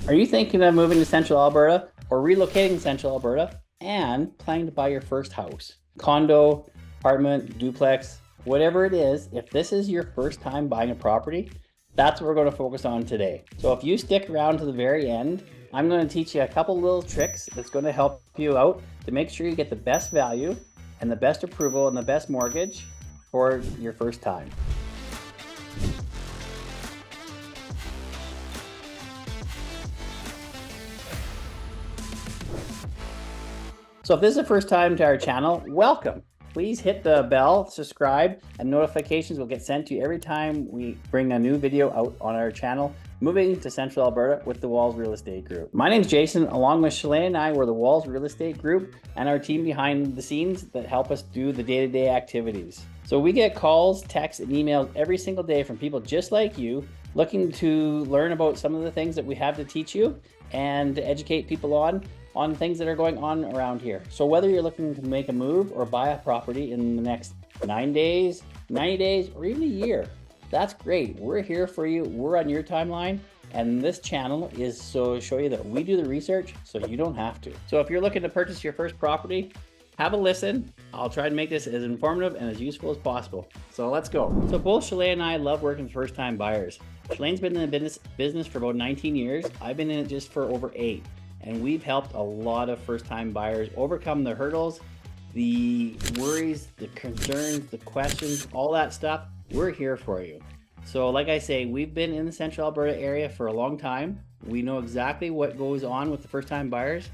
Are you thinking of moving to Central Alberta or relocating to Central Alberta and planning to buy your first house? Condo, apartment, duplex, whatever it is, if this is your first time buying a property, that's what we're going to focus on today. So if you stick around to the very end, I'm going to teach you a couple little tricks that's going to help you out to make sure you get the best value and the best approval and the best mortgage for your first time. So if this is the first time to our channel, welcome. Please hit the bell, subscribe, and notifications will get sent to you every time we bring a new video out on our channel, moving to Central Alberta with the Walls Real Estate Group. My name's Jason, along with Shelaine and I, we're the Walls Real Estate Group and our team behind the scenes that help us do the day-to-day activities. So we get calls, texts, and emails every single day from people just like you, looking to learn about some of the things that we have to teach you and educate people on things that are going on around here. So whether you're looking to make a move or buy a property in the next 9 days, 90 days, or even a year, that's great. We're here for you. We're on your timeline. And this channel is so to show you that we do the research so you don't have to. So if you're looking to purchase your first property, have a listen. I'll try to make this as informative and as useful as possible. So let's go. So both Shelaine and I love working with first-time buyers. Shalaine's been in the business for about 19 years. I've been in it just for over 8. And we've helped a lot of first-time buyers overcome the hurdles, the worries, the concerns, the questions, all that stuff. We're here for you. So like I say, we've been in the Central Alberta area for a long time. We know exactly what goes on with the first-time buyers.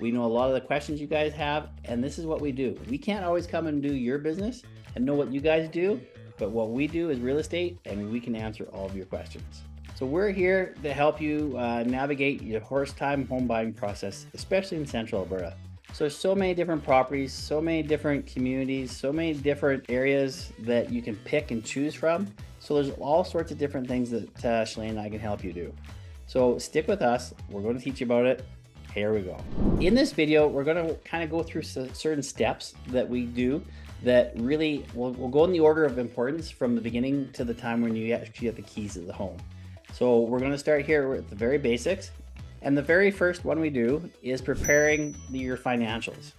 We know a lot of the questions you guys have, and this is what we do. We can't always come and do your business and know what you guys do, but what we do is real estate, and we can answer all of your questions. So we're here to help you navigate your first-time home buying process, especially in Central Alberta. So there's so many different properties, so many different communities, so many different areas that you can pick and choose from. So there's all sorts of different things that Shelaine and I can help you do. So stick with us. We're going to teach you about it. Here we go. In this video, we're going to kind of go through certain steps that we do that really will go in the order of importance from the beginning to the time when you actually get the keys to the home. So we're going to start here with the very basics. And the very first one we do is preparing your financials.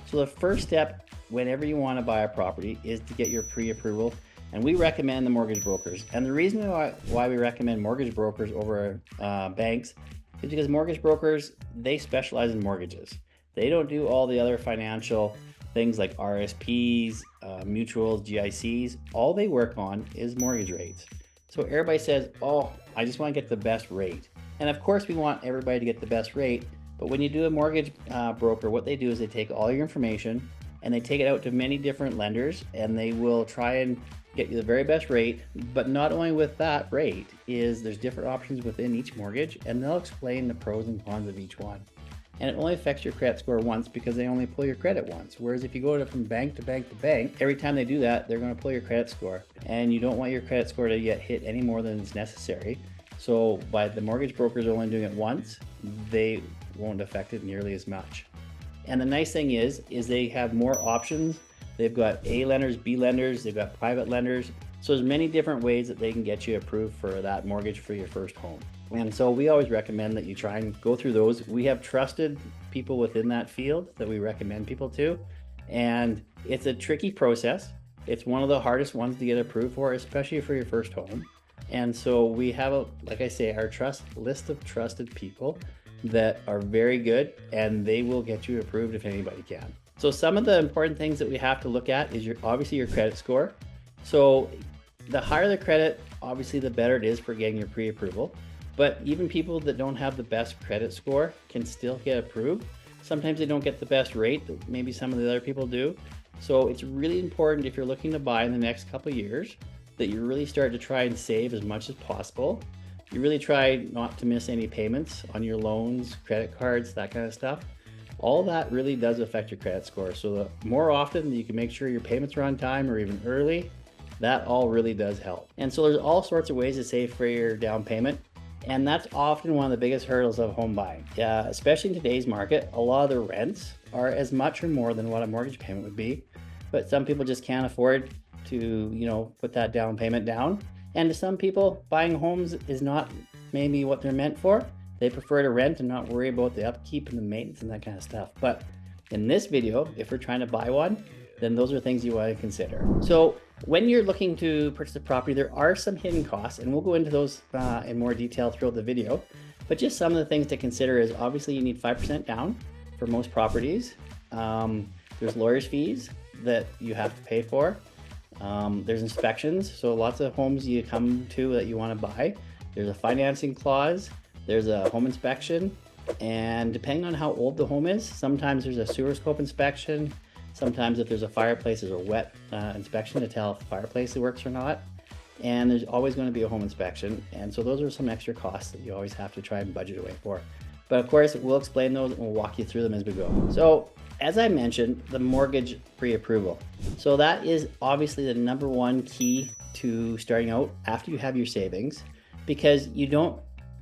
So the first step whenever you want to buy a property is to get your pre-approval. And we recommend the mortgage brokers. And the reason why we recommend mortgage brokers over banks is because mortgage brokers, they specialize in mortgages. They don't do all the other financial things like RSPs, mutuals, GICs. All they work on is mortgage rates. So everybody says, oh, I just want to get the best rate. And of course we want everybody to get the best rate, but when you do a mortgage broker, what they do is they take all your information and they take it out to many different lenders and they will try and get you the very best rate. But not only with that rate is there's different options within each mortgage, and they'll explain the pros and cons of each one. And it only affects your credit score once because they only pull your credit once. Whereas if you go from bank to bank to bank, every time they do that, they're going to pull your credit score. And you don't want your credit score to get hit any more than is necessary. So by the mortgage brokers only doing it once, they won't affect it nearly as much. And the nice thing is they have more options. They've got A lenders, B lenders, they've got private lenders. So there's many different ways that they can get you approved for that mortgage for your first home. And so we always recommend that you try and go through those. We have trusted people within that field that we recommend people to. And it's a tricky process. It's one of the hardest ones to get approved for, especially for your first home. And so we have, like I say, our list of trusted people that are very good, and they will get you approved if anybody can. So some of the important things that we have to look at is obviously your credit score. So the higher the credit, obviously the better it is for getting your pre-approval. But even people that don't have the best credit score can still get approved. Sometimes they don't get the best rate that maybe some of the other people do. So it's really important if you're looking to buy in the next couple of years that you really start to try and save as much as possible. You really try not to miss any payments on your loans, credit cards, that kind of stuff. All that really does affect your credit score. So the more often that you can make sure your payments are on time or even early, that all really does help. And so there's all sorts of ways to save for your down payment. And that's often one of the biggest hurdles of home buying. Especially in today's market, a lot of the rents are as much or more than what a mortgage payment would be. But some people just can't afford to, put that down payment down. And to some people, buying homes is not maybe what they're meant for. They prefer to rent and not worry about the upkeep and the maintenance and that kind of stuff. But in this video, if we're trying to buy one, then those are things you want to consider. So when you're looking to purchase a property, there are some hidden costs, and we'll go into those in more detail throughout the video. But just some of the things to consider is obviously you need 5% down for most properties. There's lawyer's fees that you have to pay for. There's inspections. So lots of homes you come to that you want to buy. There's a financing clause. There's a home inspection. And depending on how old the home is, sometimes there's a sewer scope inspection. Sometimes if there's a fireplace, there's a wet inspection to tell if the fireplace works or not. And there's always going to be a home inspection. And so those are some extra costs that you always have to try and budget away for. But of course, we'll explain those and we'll walk you through them as we go. So as I mentioned, the mortgage pre-approval. So that is obviously the number one key to starting out after you have your savings, because you don't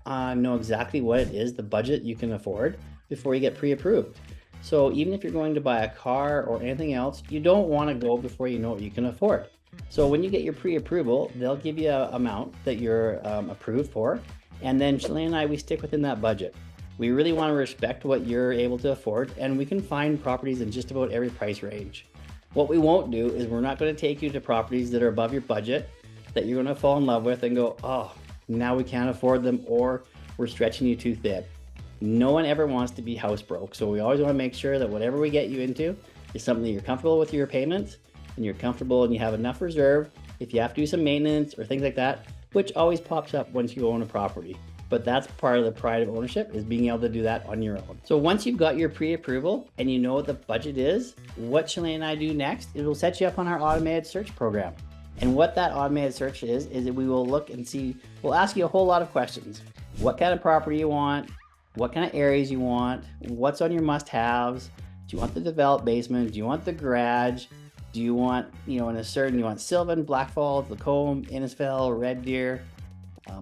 know exactly what it is, the budget you can afford before you get pre-approved. So even if you're going to buy a car or anything else, you don't want to go before you know what you can afford. So when you get your pre-approval, they'll give you an amount that you're approved for. And then Shelaine and I, we stick within that budget. We really want to respect what you're able to afford, and we can find properties in just about every price range. What we won't do is we're not going to take you to properties that are above your budget that you're going to fall in love with and go, oh, now we can't afford them, or we're stretching you too thin. No one ever wants to be house broke. So we always want to make sure that whatever we get you into is something that you're comfortable with your payments, and you're comfortable and you have enough reserve if you have to do some maintenance or things like that, which always pops up once you own a property. But that's part of the pride of ownership, is being able to do that on your own. So once you've got your pre-approval and you know what the budget is, what Shelaine and I do next, it will set you up on our automated search program. And what that automated search is that we will look and see, we'll ask you a whole lot of questions. What kind of property you want, what kind of areas you want, what's on your must-haves, do you want the developed basement, do you want the garage, do you want, you want Sylvan, Black Falls, Lacombe, Innisfil, Red Deer.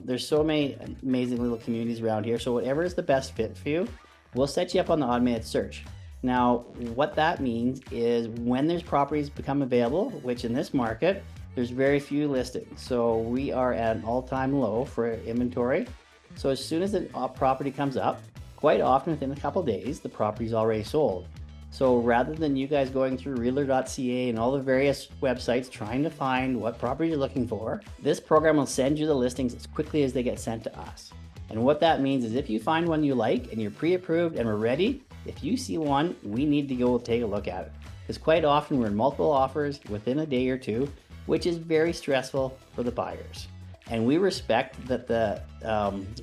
There's so many amazing little communities around here. So whatever is the best fit for you, we'll set you up on the automated search. Now, what that means is when there's properties become available, which in this market, there's very few listings. So we are at an all-time low for inventory. So as soon as the property comes up, quite often within a couple days, the property's already sold. So rather than you guys going through realtor.ca and all the various websites trying to find what property you're looking for, this program will send you the listings as quickly as they get sent to us. And what that means is if you find one you like and you're pre-approved and we're ready, if you see one, we need to go take a look at it. Because quite often we're in multiple offers within a day or two, which is very stressful for the buyers. And we respect that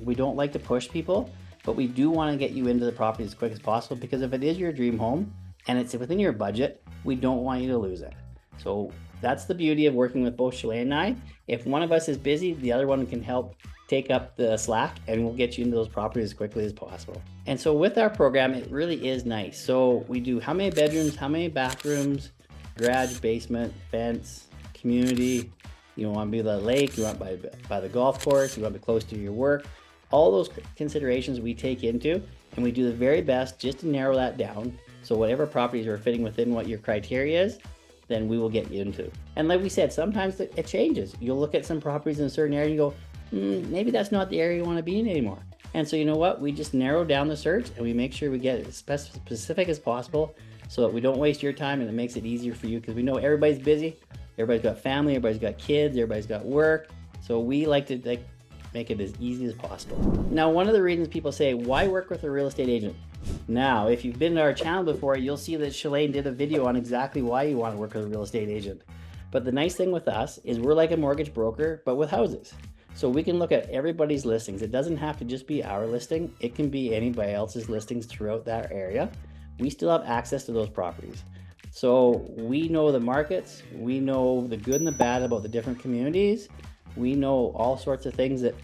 we don't like to push people, but we do want to get you into the property as quick as possible, because if it is your dream home and it's within your budget, we don't want you to lose it. So that's the beauty of working with both Shelaine and I. If one of us is busy, the other one can help take up the slack, and we'll get you into those properties as quickly as possible. And so with our program, it really is nice. So we do how many bedrooms, how many bathrooms, garage, basement, fence, community. You want to be by the lake, you want by the golf course, you want to be close to your work. All those considerations we take into, and we do the very best just to narrow that down. So whatever properties are fitting within what your criteria is, then we will get you into. And like we said, sometimes it changes. You'll look at some properties in a certain area and you go, maybe that's not the area you want to be in anymore. And so you know what? We just narrow down the search and we make sure we get it as specific as possible so that we don't waste your time, and it makes it easier for you, because we know everybody's busy. Everybody's got family, everybody's got kids, everybody's got work. So we like to make it as easy as possible. Now, one of the reasons people say, why work with a real estate agent? Now, if you've been to our channel before, you'll see that Shelaine did a video on exactly why you want to work with a real estate agent. But the nice thing with us is we're like a mortgage broker, but with houses. So we can look at everybody's listings. It doesn't have to just be our listing. It can be anybody else's listings throughout that area. We still have access to those properties. So we know the markets, we know the good and the bad about the different communities. We know all sorts of things that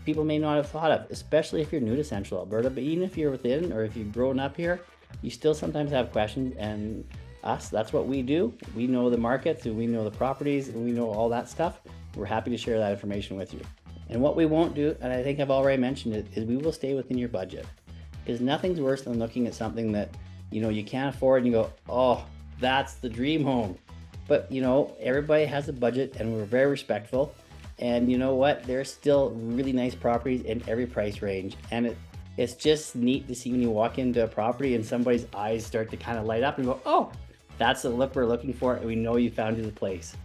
people may not have thought of, especially if you're new to Central Alberta. But even if you're within, or if you've grown up here, you still sometimes have questions, and that's what we do. We know the markets, and we know the properties, and we know all that stuff. We're happy to share that information with you. And what we won't do, and I think I've already mentioned it, is we will stay within your budget. Because nothing's worse than looking at something that you can't afford and you go, oh, that's the dream home. But everybody has a budget, and we're very respectful. And you know what? There's still really nice properties in every price range. And It's just neat to see when you walk into a property and somebody's eyes start to kind of light up and go, oh, that's the look we're looking for, and we know you found the place.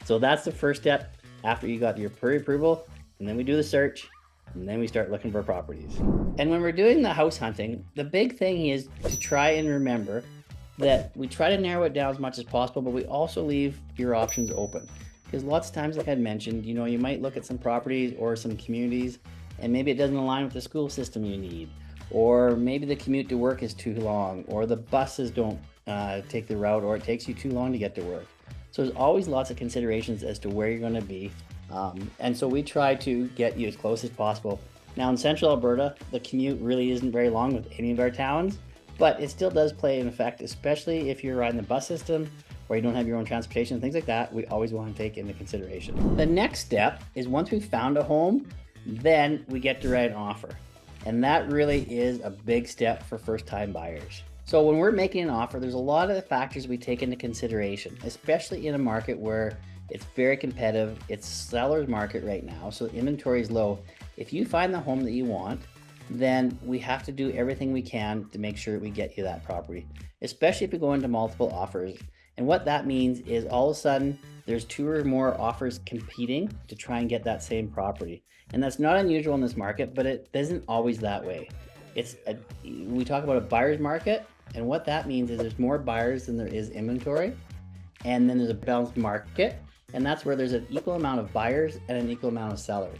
So that's the first step after you got your pre-approval, and then we do the search, and then we start looking for properties. And when we're doing the house hunting, the big thing is to try and remember that we try to narrow it down as much as possible, but we also leave your options open. Because lots of times, like I mentioned, you know, you might look at some properties or some communities and maybe it doesn't align with the school system you need, or maybe the commute to work is too long, or the buses don't take the route, or it takes you too long to get to work. So there's always lots of considerations as to where you're going to be. And so we try to get you as close as possible. Now in Central Alberta, the commute really isn't very long with any of our towns, but it still does play an effect, especially if you're riding the bus system or you don't have your own transportation, things like that. We always want to take into consideration. The next step is once we've found a home, then we get to write an offer. And that really is a big step for first-time buyers. So when we're making an offer, there's a lot of factors we take into consideration, especially in a market where it's very competitive. It's seller's market right now, so inventory is low. If you find the home that you want, then we have to do everything we can to make sure we get you that property, especially if we go into multiple offers. And what that means is all of a sudden there's 2 or more offers competing to try and get that same property. And that's not unusual in this market, but it isn't always that way. We talk about a buyer's market, and what that means is there's more buyers than there is inventory. And then there's a balanced market, and that's where there's an equal amount of buyers and an equal amount of sellers.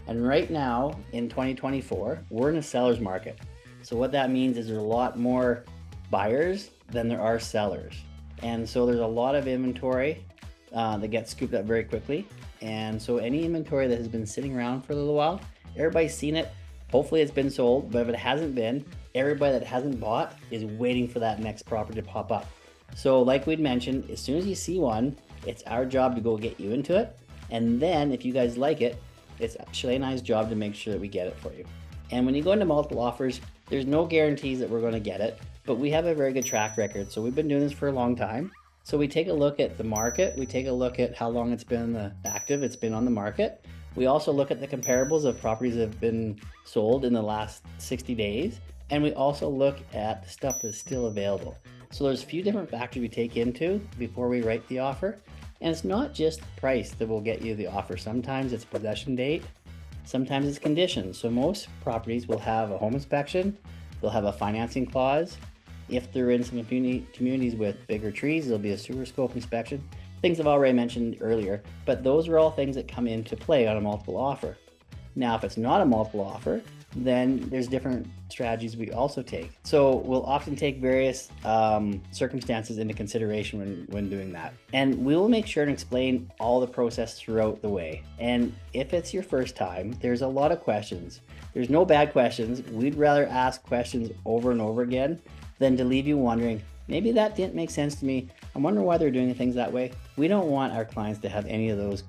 And right now in 2024, we're in a seller's market. So what that means is there's a lot more buyers than there are sellers. And so there's a lot of inventory that gets scooped up very quickly. And so any inventory that has been sitting around for a little while, everybody's seen it. Hopefully it's been sold, but if it hasn't been, everybody that hasn't bought is waiting for that next property to pop up. So like we'd mentioned, as soon as you see one, it's our job to go get you into it. And then if you guys like it, it's Shelaine and I's job to make sure that we get it for you. And when you go into multiple offers, there's no guarantees that we're going to get it, but we have a very good track record. So we've been doing this for a long time. So we take a look at the market. We take a look at how long it's been active. It's been on the market. We also look at the comparables of properties that have been sold in the last 60 days. And we also look at the stuff that's still available. So there's a few different factors we take into before we write the offer. And it's not just price that will get you the offer. Sometimes it's possession date. Sometimes it's conditions. So most properties will have a home inspection. They'll have a financing clause. If they're in some communities with bigger trees, there'll be a sewer scope inspection. Things I've already mentioned earlier, but those are all things that come into play on a multiple offer. Now, if it's not a multiple offer, then there's different strategies we also take. So we'll often take various circumstances into consideration when doing that. And we will make sure to explain all the process throughout the way. And if it's your first time, there's a lot of questions. There's no bad questions. We'd rather ask questions over and over again than to leave you wondering, maybe that didn't make sense to me. I'm wondering why they're doing things that way. We don't want our clients to have any of those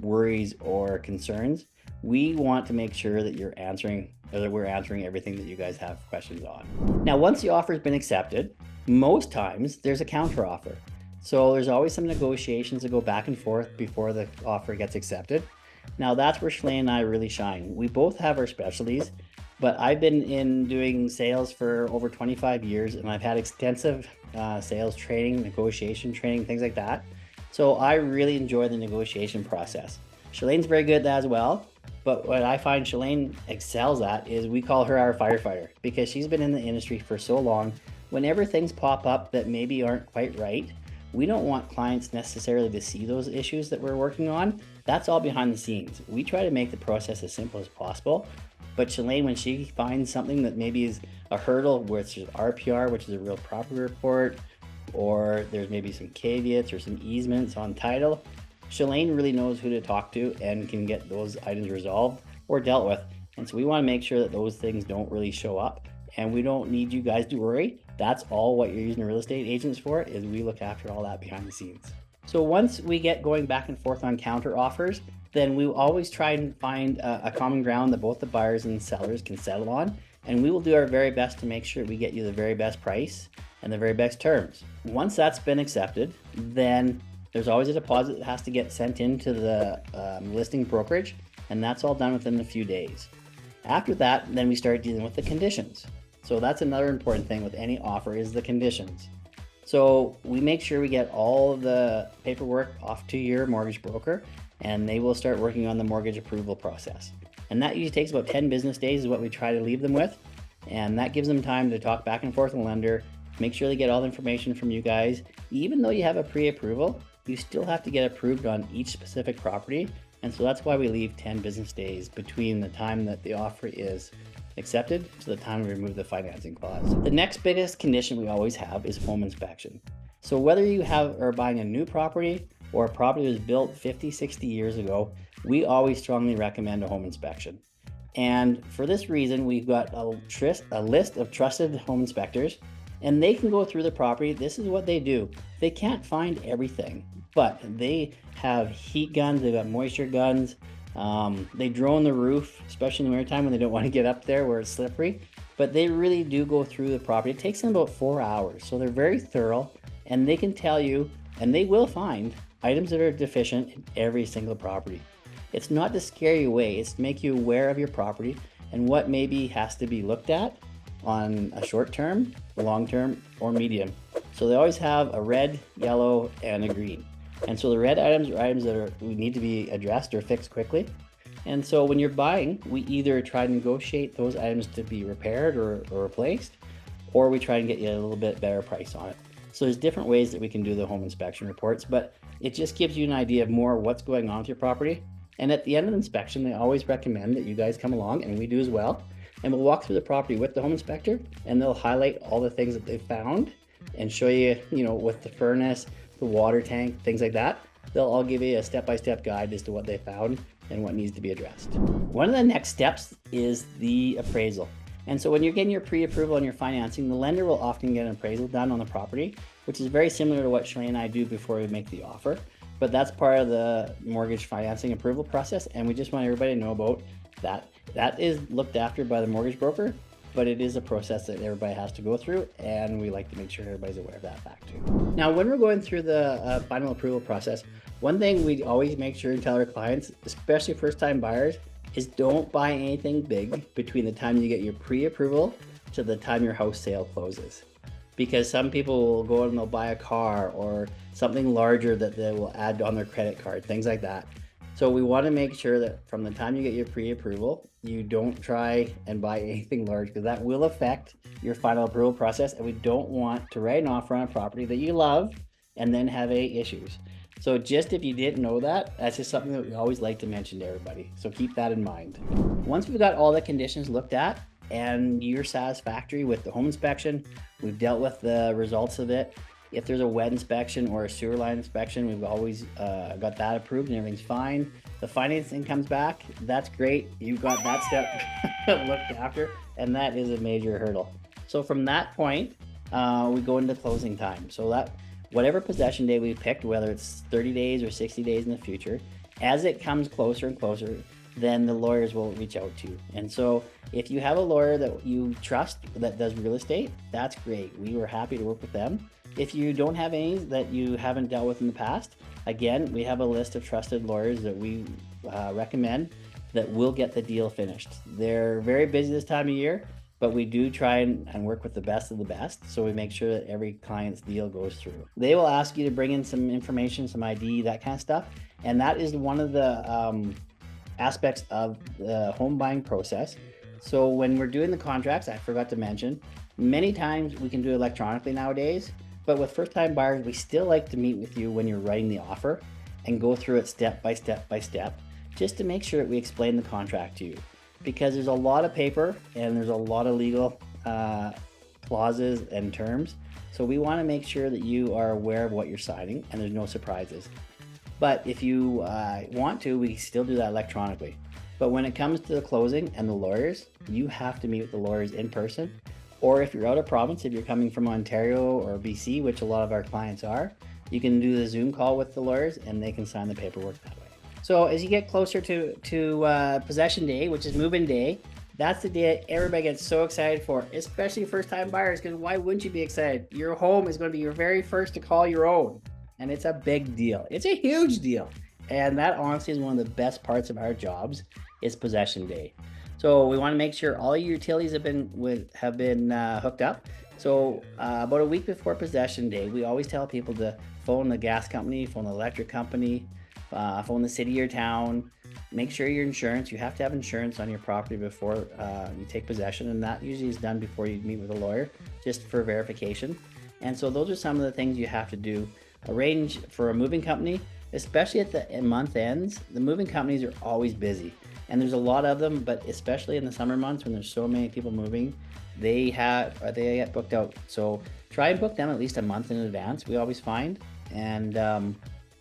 worries or concerns. We want to make sure that we're answering everything that you guys have questions on. Now, once the offer has been accepted, most times there's a counter offer. So there's always some negotiations that go back and forth before the offer gets accepted. Now that's where Shelaine and I really shine. We both have our specialties, but I've been in doing sales for over 25 years, and I've had extensive sales training, negotiation training, things like that. So I really enjoy the negotiation process. Shalaine's very good at that as well. But what I find Shelaine excels at is we call her our firefighter, because she's been in the industry for so long. Whenever things pop up that maybe aren't quite right, we don't want clients necessarily to see those issues that we're working on. That's all behind the scenes. We try to make the process as simple as possible. But Shelaine, when she finds something that maybe is a hurdle, which is RPR, which is a real property report, or there's maybe some caveats or some easements on title, Shelaine really knows who to talk to and can get those items resolved or dealt with. And so we want to make sure that those things don't really show up, and we don't need you guys to worry. That's all what you're using real estate agents for, is we look after all that behind the scenes. So once we get going back and forth on counter offers, then we will always try and find a common ground that both the buyers and sellers can settle on. And we will do our very best to make sure we get you the very best price and the very best terms. Once that's been accepted, then there's always a deposit that has to get sent into the listing brokerage, and that's all done within a few days. After that, then we start dealing with the conditions. So that's another important thing with any offer is the conditions. So we make sure we get all of the paperwork off to your mortgage broker, and they will start working on the mortgage approval process. And that usually takes about 10 business days is what we try to leave them with. And that gives them time to talk back and forth with the lender, make sure they get all the information from you guys. Even though you have a pre-approval, you still have to get approved on each specific property. And so that's why we leave 10 business days between the time that the offer is accepted to the time we remove the financing clause. The next biggest condition we always have is home inspection. So whether you are buying a new property or a property that was built 50, 60 years ago, we always strongly recommend a home inspection. And for this reason, we've got a list of trusted home inspectors, and they can go through the property. This is what they do. They can't find everything, but they have heat guns, they've got moisture guns, they drone the roof, especially in the wintertime when they don't want to get up there where it's slippery. But they really do go through the property. It takes them about 4 hours. So they're very thorough, and they can tell you, and they will find items that are deficient in every single property. It's not to scare you away, it's to make you aware of your property and what maybe has to be looked at on a short term, long term, or medium. So they always have a red, yellow, and a green. And so the red items are items that need to be addressed or fixed quickly. And so when you're buying, we either try to negotiate those items to be repaired or replaced, or we try and get you a little bit better price on it. So there's different ways that we can do the home inspection reports, but it just gives you an idea of more what's going on with your property. And at the end of the inspection, they always recommend that you guys come along, and we do as well. And we'll walk through the property with the home inspector, and they'll highlight all the things that they found and show you, with the furnace, the water tank, things like that. They'll all give you a step-by-step guide as to what they found and what needs to be addressed. One of the next steps is the appraisal. And so when you're getting your pre-approval on your financing, the lender will often get an appraisal done on the property, which is very similar to what Shelaine and I do before we make the offer. But that's part of the mortgage financing approval process, and we just want everybody to know about that. That is looked after by the mortgage broker, but it is a process that everybody has to go through, and we like to make sure everybody's aware of that fact too. Now, when we're going through the final approval process, one thing we always make sure to tell our clients, especially first-time buyers, is don't buy anything big between the time you get your pre-approval to the time your house sale closes. Because some people will go and they'll buy a car or something larger that they will add on their credit card, things like that. So we want to make sure that from the time you get your pre-approval, you don't try and buy anything large, because that will affect your final approval process. And we don't want to write an offer on a property that you love and then have any issues. So just if you didn't know that, that's just something that we always like to mention to everybody. So keep that in mind. Once we've got all the conditions looked at and you're satisfactory with the home inspection, we've dealt with the results of it. If there's a wet inspection or a sewer line inspection, we've always got that approved and everything's fine. The financing comes back, that's great. You've got that step looked after, and that is a major hurdle. So from that point, we go into closing time. So that whatever possession day we picked, whether it's 30 days or 60 days in the future, as it comes closer and closer, then the lawyers will reach out to you. And so if you have a lawyer that you trust that does real estate, that's great. We were happy to work with them. If you don't have any that you haven't dealt with in the past, again, we have a list of trusted lawyers that we recommend that will get the deal finished. They're very busy this time of year, but we do try and work with the best of the best. So we make sure that every client's deal goes through. They will ask you to bring in some information, some ID, that kind of stuff. And that is one of the aspects of the home buying process. So when we're doing the contracts, I forgot to mention, many times we can do it electronically nowadays, but with first-time buyers, we still like to meet with you when you're writing the offer and go through it step by step by step, just to make sure that we explain the contract to you. Because there's a lot of paper and there's a lot of legal clauses and terms. So we want to make sure that you are aware of what you're signing and there's no surprises. But if you want to, we still do that electronically. But when it comes to the closing and the lawyers, you have to meet with the lawyers in person. Or if you're out of province, if you're coming from Ontario or BC, which a lot of our clients are, you can do the Zoom call with the lawyers and they can sign the paperwork that way. So as you get closer to possession day, which is move-in day, that's the day everybody gets so excited for, especially first-time buyers, because why wouldn't you be excited? Your home is going to be your very first to call your own, and it's a big deal. It's a huge deal. And that honestly is one of the best parts of our jobs is possession day. So we want to make sure all your utilities have been hooked up. So about a week before possession day, we always tell people to phone the gas company, phone the electric company, phone the city or town. Make sure your insurance, you have to have insurance on your property before you take possession, and that usually is done before you meet with a lawyer, just for verification. And so those are some of the things you have to do. Arrange for a moving company, especially at the month ends. The moving companies are always busy, and there's a lot of them, but especially in the summer months when there's so many people moving, they get booked out. So try and book them at least a month in advance, we always find. And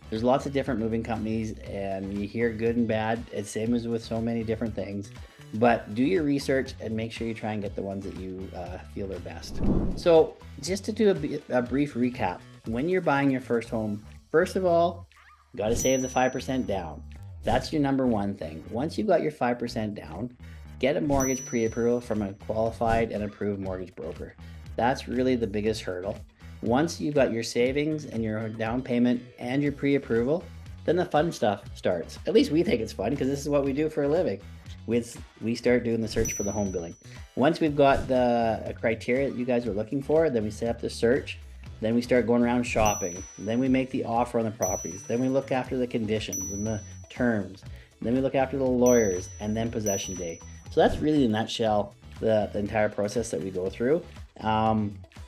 there's lots of different moving companies, and you hear good and bad. It's same as with so many different things. But do your research and make sure you try and get the ones that you feel are best. So just to do a brief recap, when you're buying your first home, first of all, you got to save the 5% down. That's your number one thing. Once you've got your 5% down, get a mortgage pre-approval from a qualified and approved mortgage broker. That's really the biggest hurdle. Once you've got your savings and your down payment and your pre-approval, then the fun stuff starts. At least we think it's fun because this is what we do for a living. We start doing the search for the home building. Once we've got the criteria that you guys are looking for, then we set up the search. Then we start going around shopping. Then we make the offer on the properties. Then we look after the conditions and the terms. Then we look after the lawyers, and then possession day. So that's really, in a nutshell, the entire process that we go through.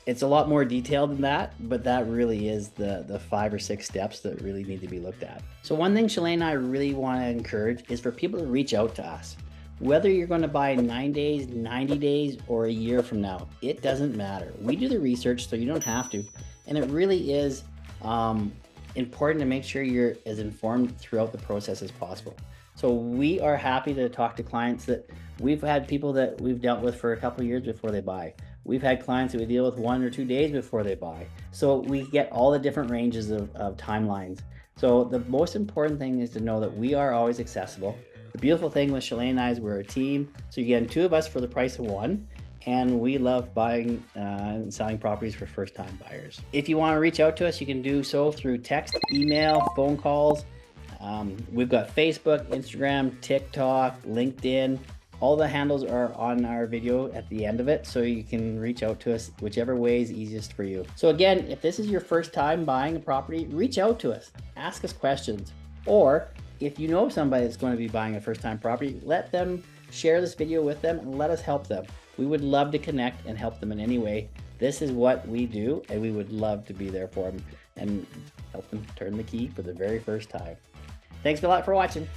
It's a lot more detailed than that, but that really is the 5 or 6 steps that really need to be looked at. So one thing Shelaine and I really want to encourage is for people to reach out to us. Whether you're going to buy in 9 days, 90 days, or a year from now, it doesn't matter. We do the research so you don't have to. And it really is important to make sure you're as informed throughout the process as possible. So we are happy to talk to clients that we've had people that we've dealt with for a couple of years before they buy. We've had clients that we deal with 1 or 2 days before they buy. So we get all the different ranges of timelines. So the most important thing is to know that we are always accessible. The beautiful thing with Shelaine and I is we're a team. So you get 2 of us for the price of 1. And we love buying and selling properties for first-time buyers. If you want to reach out to us, you can do so through text, email, phone calls. We've got Facebook, Instagram, TikTok, LinkedIn. All the handles are on our video at the end of it, so you can reach out to us whichever way is easiest for you. So again, if this is your first time buying a property, reach out to us, ask us questions. Or if you know somebody that's going to be buying a first-time property, let them share this video with them and let us help them. We would love to connect and help them in any way. This is what we do, and we would love to be there for them and help them turn the key for the very first time. Thanks a lot for watching.